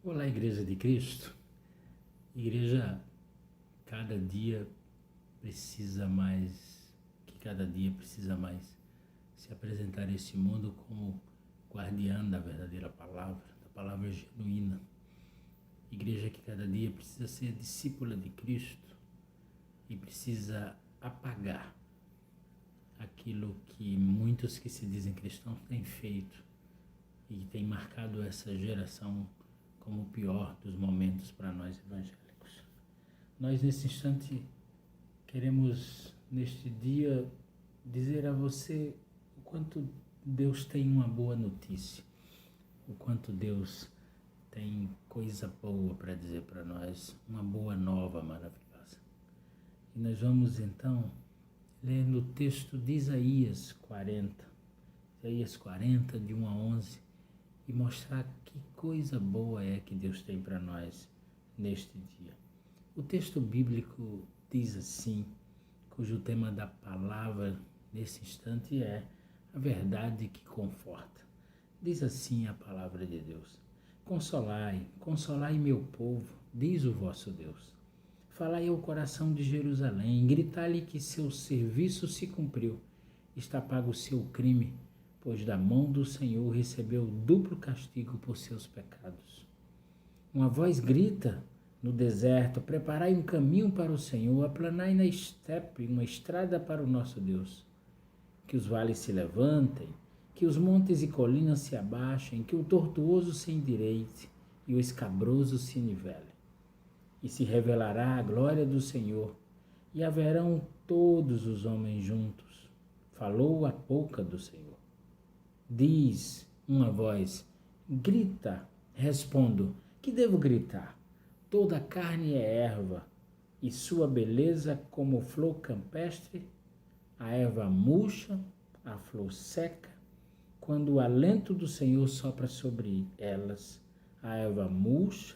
Olá, Igreja de Cristo. Igreja, cada dia cada dia precisa mais se apresentar a esse mundo como guardiã da verdadeira palavra, da palavra genuína. Igreja que cada dia precisa ser discípula de Cristo e precisa apagar aquilo que muitos que se dizem cristãos têm feito e tem marcado essa geração como o pior dos momentos para nós evangélicos. Nós, nesse instante, queremos, neste dia, dizer a você o quanto Deus tem uma boa notícia, o quanto Deus tem coisa boa para dizer para nós, uma boa nova maravilhosa. E nós vamos, então, ler no texto de Isaías 40, de 1 a 11, e mostrar que coisa boa é que Deus tem para nós neste dia. O texto bíblico diz assim, cujo tema da palavra nesse instante é a verdade que conforta. Diz assim a palavra de Deus: Consolai, consolai meu povo, diz o vosso Deus. Falai ao coração de Jerusalém, gritai-lhe que seu serviço se cumpriu, está pago o seu crime, pois da mão do Senhor recebeu duplo castigo por seus pecados. Uma voz grita no deserto: preparai um caminho para o Senhor, aplanai na estepe uma estrada para o nosso Deus. Que os vales se levantem, que os montes e colinas se abaixem, que o tortuoso se endireite e o escabroso se nivele. E se revelará a glória do Senhor, e haverão todos os homens juntos. Falou a boca do Senhor. Diz uma voz: grita. Respondo: que devo gritar? Toda a carne é erva, e sua beleza como flor campestre. A erva murcha, a flor seca, quando o alento do Senhor sopra sobre elas. A erva murcha,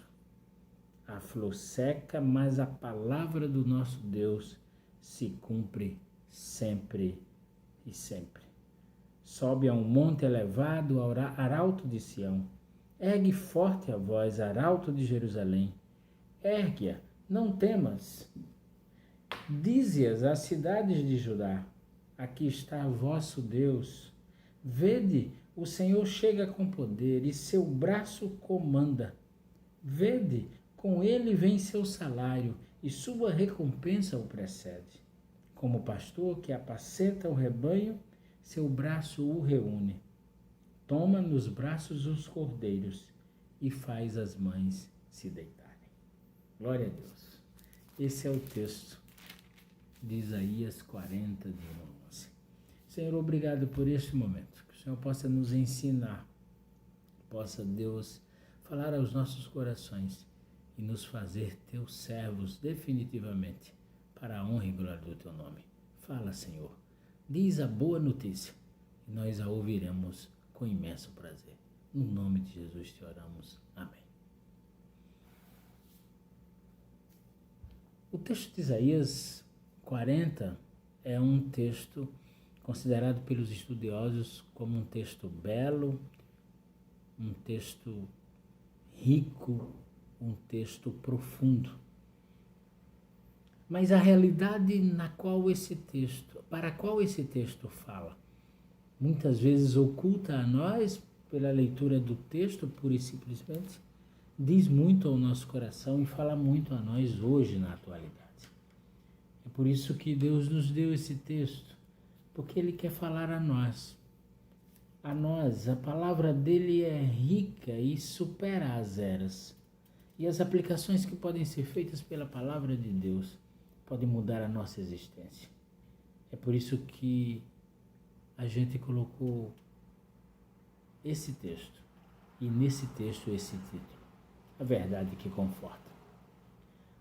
a flor seca, mas a palavra do nosso Deus se cumpre sempre e sempre. Sobe a um monte elevado, arauto de Sião. Ergue forte a voz, arauto de Jerusalém. Ergue-a, não temas. Dize-as às cidades de Judá: aqui está vosso Deus. Vede, o Senhor chega com poder e seu braço comanda. Vede, com ele vem seu salário e sua recompensa o precede. Como pastor que apacenta o rebanho, seu braço o reúne. Toma nos braços os cordeiros e faz as mães se deitarem. Glória a Deus. Esse é o texto de Isaías 40, de 1 a 11. Senhor, obrigado por este momento. Que o Senhor possa nos ensinar, possa Deus falar aos nossos corações e nos fazer teus servos definitivamente para a honra e glória do teu nome. Fala, Senhor. Diz a boa notícia e nós a ouviremos com imenso prazer. No nome de Jesus te oramos. Amém. O texto de Isaías 40 é um texto considerado pelos estudiosos como um texto belo, um texto rico, um texto profundo. Mas a realidade para a qual esse texto fala, muitas vezes oculta a nós, pela leitura do texto, pura e simplesmente, diz muito ao nosso coração e fala muito a nós hoje na atualidade. É por isso que Deus nos deu esse texto, porque Ele quer falar a nós. A palavra dele é rica e supera as eras. E as aplicações que podem ser feitas pela palavra de Deus podem mudar a nossa existência. É por isso que a gente colocou esse texto, e nesse texto esse título: a verdade que conforta.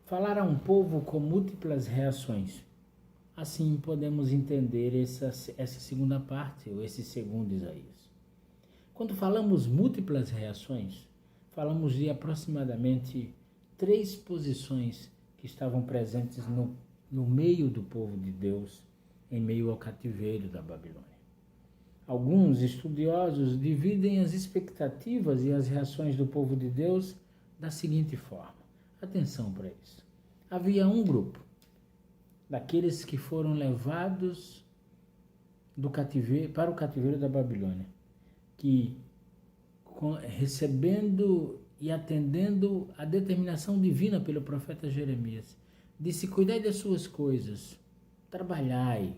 Falar a um povo com múltiplas reações. Assim podemos entender essa segunda parte, ou esse segundo Isaías. Quando falamos múltiplas reações, falamos de aproximadamente 3 posições que estavam presentes no meio do povo de Deus, em meio ao cativeiro da Babilônia. Alguns estudiosos dividem as expectativas e as reações do povo de Deus da seguinte forma. Atenção para isso. Havia um grupo daqueles que foram levados do cativeiro, para o cativeiro da Babilônia, que recebendo e atendendo a determinação divina pelo profeta Jeremias, disse: cuidai das suas coisas, trabalhai,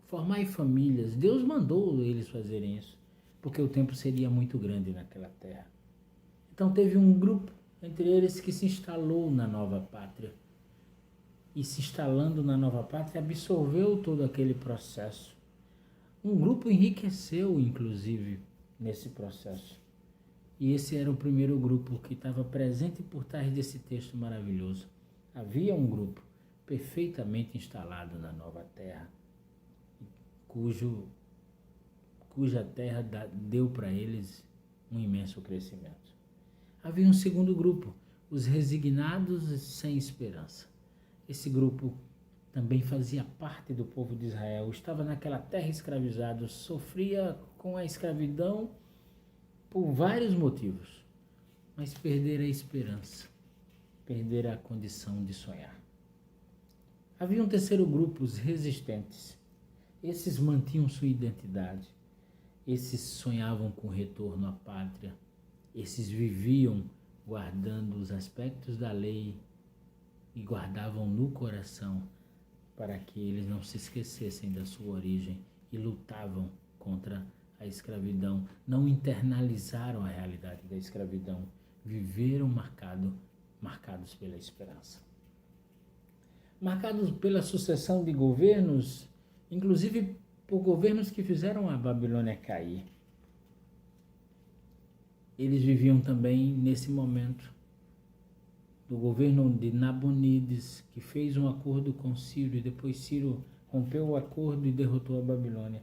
formai famílias. Deus mandou eles fazerem isso, porque o tempo seria muito grande naquela terra. Então teve um grupo entre eles que se instalou na nova pátria. E se instalando na nova pátria, absorveu todo aquele processo. Um grupo enriqueceu, inclusive, nesse processo. E esse era o primeiro grupo que estava presente por trás desse texto maravilhoso. Havia um grupo perfeitamente instalado na nova terra, cuja terra deu para eles um imenso crescimento. Havia um segundo grupo, os resignados e sem esperança. Esse grupo também fazia parte do povo de Israel, estava naquela terra escravizado, sofria com a escravidão por vários motivos, mas perdera a esperança, perdera a condição de sonhar. Havia um terceiro grupo, os resistentes. Esses mantinham sua identidade, esses sonhavam com o retorno à pátria, esses viviam guardando os aspectos da lei e guardavam no coração para que eles não se esquecessem da sua origem e lutavam contra a escravidão, não internalizaram a realidade da escravidão, viveram marcados pela esperança. Marcados pela sucessão de governos, inclusive por governos que fizeram a Babilônia cair. Eles viviam também nesse momento do governo de Nabonides, que fez um acordo com Ciro, e depois Ciro rompeu o acordo e derrotou a Babilônia.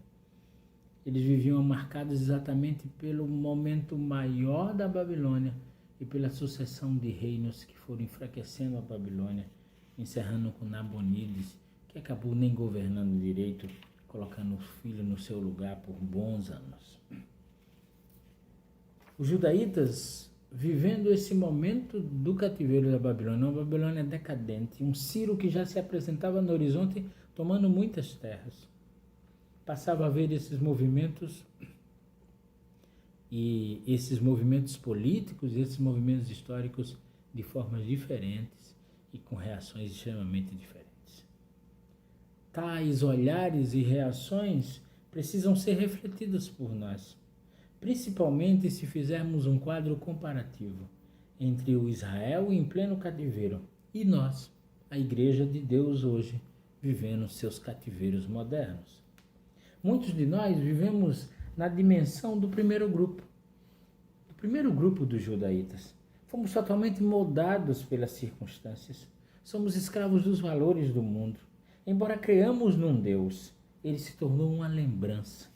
Eles viviam marcados exatamente pelo momento maior da Babilônia e pela sucessão de reinos que foram enfraquecendo a Babilônia, encerrando com Nabonides, que acabou nem governando direito, colocando o filho no seu lugar por bons anos. Os judaítas, vivendo esse momento do cativeiro da Babilônia, uma Babilônia decadente, um Ciro que já se apresentava no horizonte tomando muitas terras, passava a ver esses movimentos e esses movimentos políticos, esses movimentos históricos de formas diferentes e com reações extremamente diferentes. Tais olhares e reações precisam ser refletidos por nós, principalmente se fizermos um quadro comparativo entre o Israel em pleno cativeiro e nós, a Igreja de Deus hoje, vivendo seus cativeiros modernos. Muitos de nós vivemos na dimensão do primeiro grupo dos judaítas. Fomos totalmente moldados pelas circunstâncias. Somos escravos dos valores do mundo. Embora creamos num Deus, ele se tornou uma lembrança.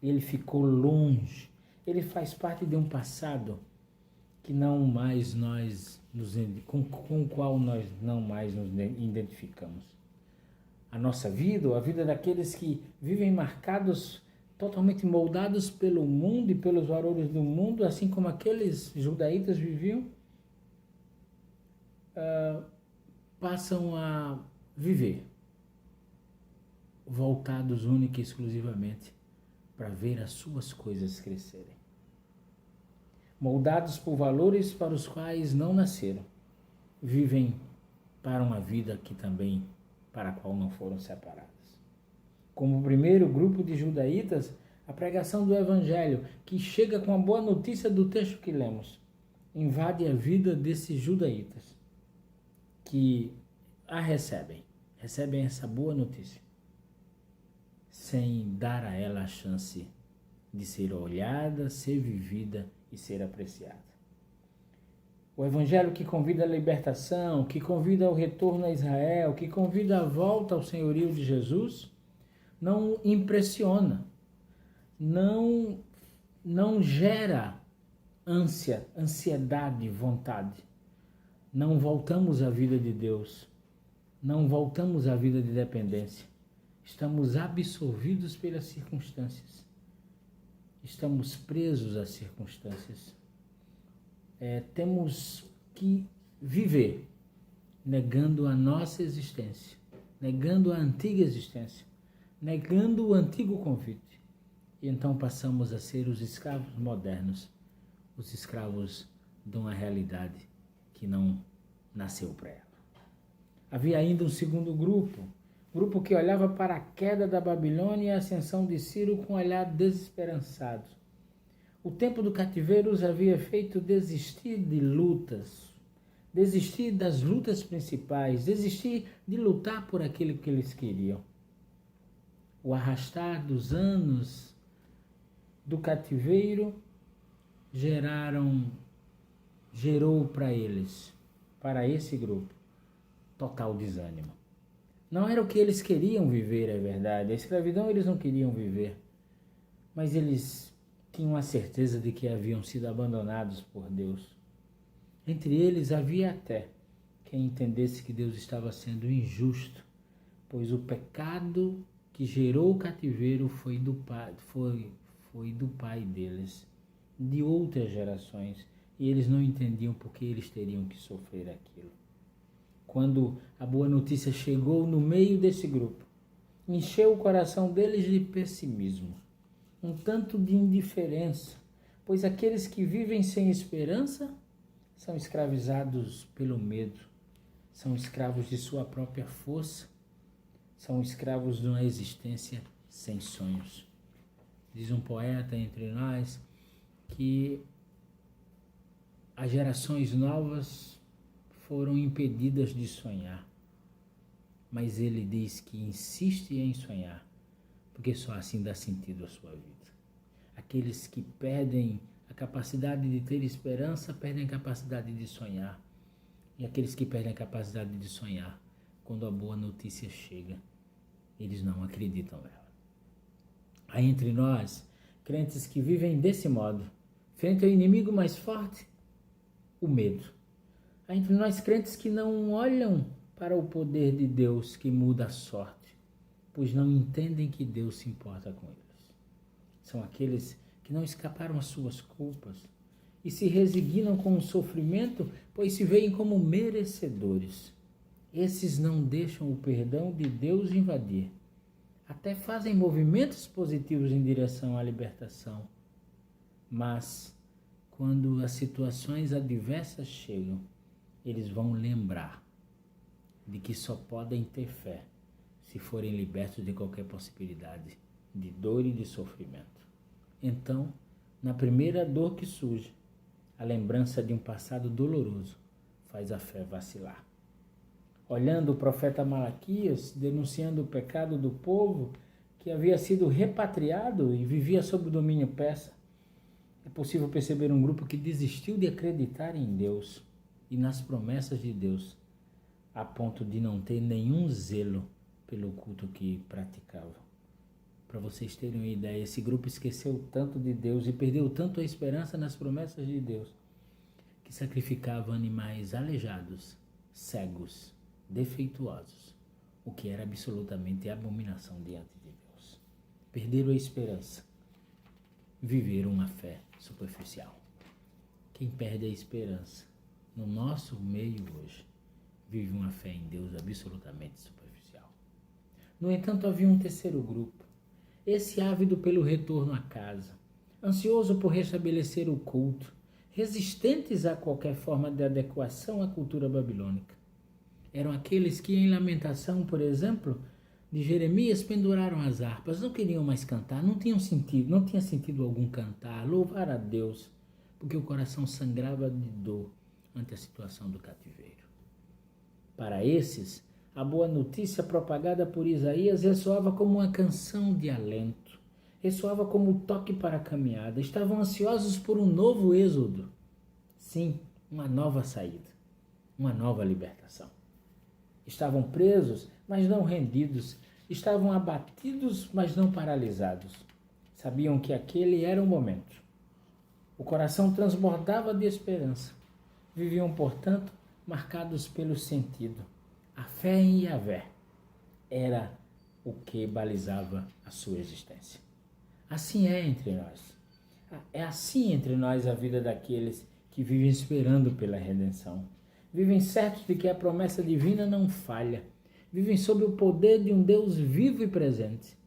Ele ficou longe. Ele faz parte de um passado que não mais com o qual nós não mais nos identificamos. A nossa vida, ou a vida daqueles que vivem marcados, totalmente moldados pelo mundo e pelos valores do mundo, assim como aqueles judaítas viviam, passam a viver voltados única e exclusivamente para ver as suas coisas crescerem. Moldados por valores para os quais não nasceram, vivem para uma vida que também para a qual não foram separadas. Como o primeiro grupo de judaítas, a pregação do Evangelho, que chega com a boa notícia do texto que lemos, invade a vida desses judaítas, que a recebem essa boa notícia, sem dar a ela a chance de ser olhada, ser vivida e ser apreciada. O Evangelho que convida à libertação, que convida ao retorno a Israel, que convida à volta ao senhorio de Jesus, não impressiona, não gera ansiedade, vontade. Não voltamos à vida de Deus, não voltamos à vida de dependência. Estamos absorvidos pelas circunstâncias. Estamos presos às circunstâncias. Temos que viver negando a nossa existência, negando a antiga existência, negando o antigo convite. E então passamos a ser os escravos modernos, os escravos de uma realidade que não nasceu para ela. Havia ainda um segundo grupo que olhava para a queda da Babilônia e a ascensão de Ciro com um olhar desesperançado. O tempo do cativeiro os havia feito desistir de lutas, desistir das lutas principais, desistir de lutar por aquilo que eles queriam. O arrastar dos anos do cativeiro gerou para eles, para esse grupo, total desânimo. Não era o que eles queriam viver, é verdade. A escravidão eles não queriam viver, mas eles tinham a certeza de que haviam sido abandonados por Deus. Entre eles havia até quem entendesse que Deus estava sendo injusto, pois o pecado que gerou o cativeiro foi do pai deles, de outras gerações, e eles não entendiam por que eles teriam que sofrer aquilo. Quando a boa notícia chegou no meio desse grupo, encheu o coração deles de pessimismo, um tanto de indiferença, pois aqueles que vivem sem esperança são escravizados pelo medo, são escravos de sua própria força, são escravos de uma existência sem sonhos. Diz um poeta entre nós que as gerações novas foram impedidas de sonhar, mas ele diz que insiste em sonhar, porque só assim dá sentido à sua vida. Aqueles que perdem a capacidade de ter esperança, perdem a capacidade de sonhar. E aqueles que perdem a capacidade de sonhar, quando a boa notícia chega, eles não acreditam nela. Há entre nós crentes que vivem desse modo, frente ao inimigo mais forte, o medo. Há entre nós crentes que não olham para o poder de Deus que muda a sorte, pois não entendem que Deus se importa com eles. São aqueles que não escaparam às suas culpas e se resignam com o sofrimento, pois se veem como merecedores. Esses não deixam o perdão de Deus invadir. Até fazem movimentos positivos em direção à libertação. Mas, quando as situações adversas chegam, eles vão lembrar de que só podem ter fé se forem libertos de qualquer possibilidade de dor e de sofrimento. Então, na primeira dor que surge, a lembrança de um passado doloroso faz a fé vacilar. Olhando o profeta Malaquias, denunciando o pecado do povo que havia sido repatriado e vivia sob o domínio persa, é possível perceber um grupo que desistiu de acreditar em Deus e nas promessas de Deus, a ponto de não ter nenhum zelo pelo culto que praticavam. Para vocês terem uma ideia, esse grupo esqueceu tanto de Deus e perdeu tanto a esperança nas promessas de Deus, que sacrificava animais aleijados, cegos, defeituosos, o que era absolutamente abominação diante de Deus. Perderam a esperança, viveram uma fé superficial. Quem perde a esperança no nosso meio hoje, vive uma fé em Deus absolutamente superficial. No entanto, havia um terceiro grupo, esse ávido pelo retorno à casa, ansioso por restabelecer o culto, resistentes a qualquer forma de adequação à cultura babilônica. Eram aqueles que, em Lamentação, por exemplo, de Jeremias, penduraram as harpas, não queriam mais cantar, não tinha sentido algum cantar, louvar a Deus, porque o coração sangrava de dor ante a situação do cativeiro. Para esses, a boa notícia propagada por Isaías ressoava como uma canção de alento, ressoava como um toque para a caminhada. Estavam ansiosos por um novo êxodo. Sim, uma nova saída, uma nova libertação. Estavam presos, mas não rendidos. Estavam abatidos, mas não paralisados. Sabiam que aquele era o momento. O coração transbordava de esperança. Viviam, portanto, marcados pelo sentido. A fé em Yahvé era o que balizava a sua existência. Assim é entre nós. É assim entre nós a vida daqueles que vivem esperando pela redenção. Vivem certos de que a promessa divina não falha. Vivem sob o poder de um Deus vivo e presente.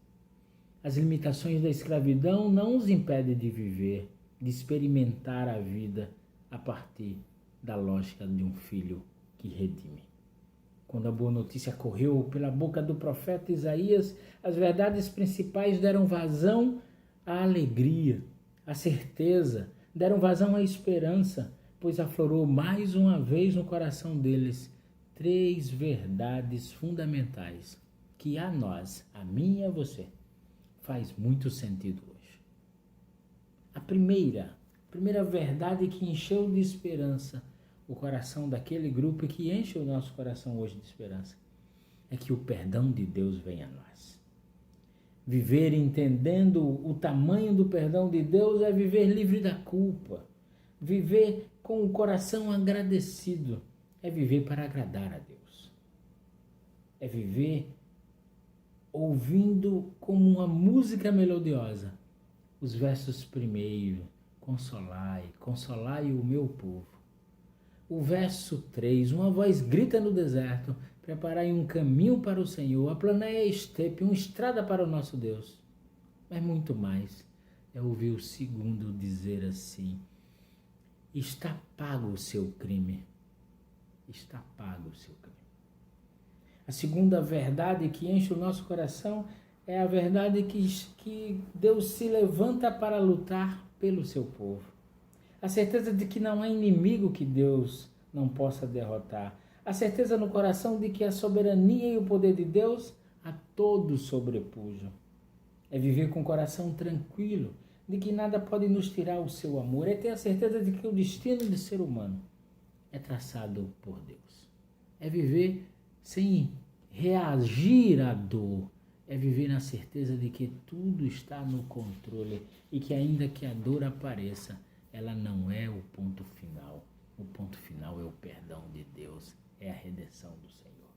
As limitações da escravidão não os impedem de viver, de experimentar a vida a partir da lógica de um filho que redime. Quando a boa notícia correu pela boca do profeta Isaías, as verdades principais deram vazão à alegria, à certeza, deram vazão à esperança, pois aflorou mais uma vez no coração deles 3 verdades fundamentais que a nós, a mim e a você, faz muito sentido hoje. A primeira verdade que encheu de esperança o coração daquele grupo e que enche o nosso coração hoje de esperança é que o perdão de Deus vem a nós. Viver entendendo o tamanho do perdão de Deus é viver livre da culpa. Viver com o coração agradecido é viver para agradar a Deus. É viver ouvindo como uma música melodiosa os versos primeiro: consolai, consolai o meu povo. O verso 3, uma voz grita no deserto: preparai um caminho para o Senhor, aplanai a estepe, uma estrada para o nosso Deus. Mas muito mais é ouvir o segundo dizer assim: está pago o seu crime. Está pago o seu crime. A segunda verdade que enche o nosso coração é a verdade que Deus se levanta para lutar pelo seu povo. A certeza de que não há inimigo que Deus não possa derrotar. A certeza no coração de que a soberania e o poder de Deus a todos sobrepujam. É viver com o coração tranquilo, de que nada pode nos tirar o seu amor. É ter a certeza de que o destino do ser humano é traçado por Deus. É viver sem reagir à dor. É viver na certeza de que tudo está no controle e que ainda que a dor apareça, ela não é o ponto final. O ponto final é o perdão de Deus, é a redenção do Senhor.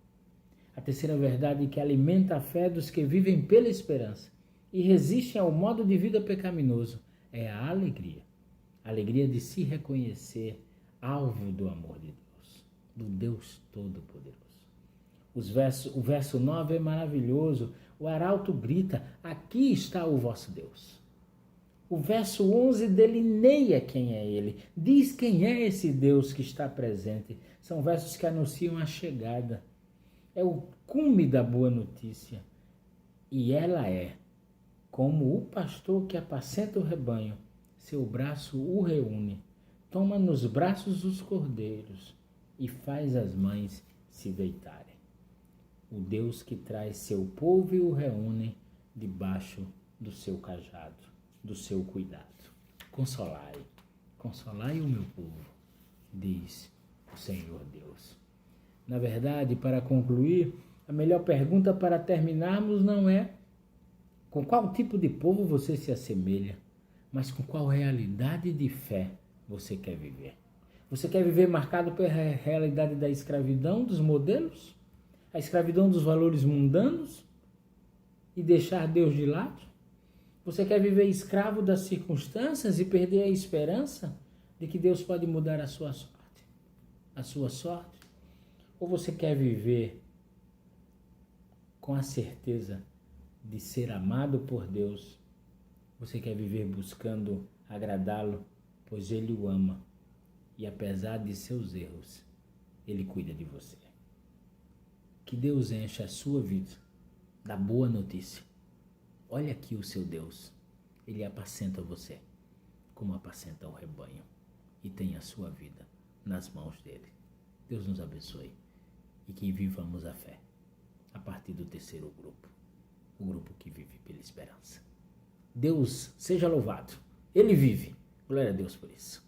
A terceira verdade que alimenta a fé dos que vivem pela esperança e resistem ao modo de vida pecaminoso é a alegria. A alegria de se reconhecer alvo do amor de Deus, do Deus Todo-Poderoso. O verso 9 é maravilhoso. O arauto grita: aqui está o vosso Deus. O verso 11 delineia quem é ele, diz quem é esse Deus que está presente. São versos que anunciam a chegada. É o cume da boa notícia. E ela é, como o pastor que apacenta o rebanho, seu braço o reúne, toma nos braços os cordeiros e faz as mães se deitarem. O Deus que traz seu povo e o reúne debaixo do seu cajado, do seu cuidado. Consolai, consolai o meu povo, diz o Senhor Deus. Na verdade, para concluir, a melhor pergunta para terminarmos não é com qual tipo de povo você se assemelha, mas com qual realidade de fé você quer viver. Você quer viver marcado pela realidade da escravidão, dos modelos? A escravidão dos valores mundanos? E deixar Deus de lado? Você quer viver escravo das circunstâncias e perder a esperança de que Deus pode mudar a sua sorte? A sua sorte? Ou você quer viver com a certeza de ser amado por Deus? Você quer viver buscando agradá-lo, pois Ele o ama e apesar de seus erros, Ele cuida de você. Que Deus encha a sua vida da boa notícia. Olha aqui o seu Deus, Ele apacenta você como apacenta o rebanho e tem a sua vida nas mãos dEle. Deus nos abençoe e que vivamos a fé a partir do terceiro grupo, o grupo que vive pela esperança. Deus seja louvado, Ele vive. Glória a Deus por isso.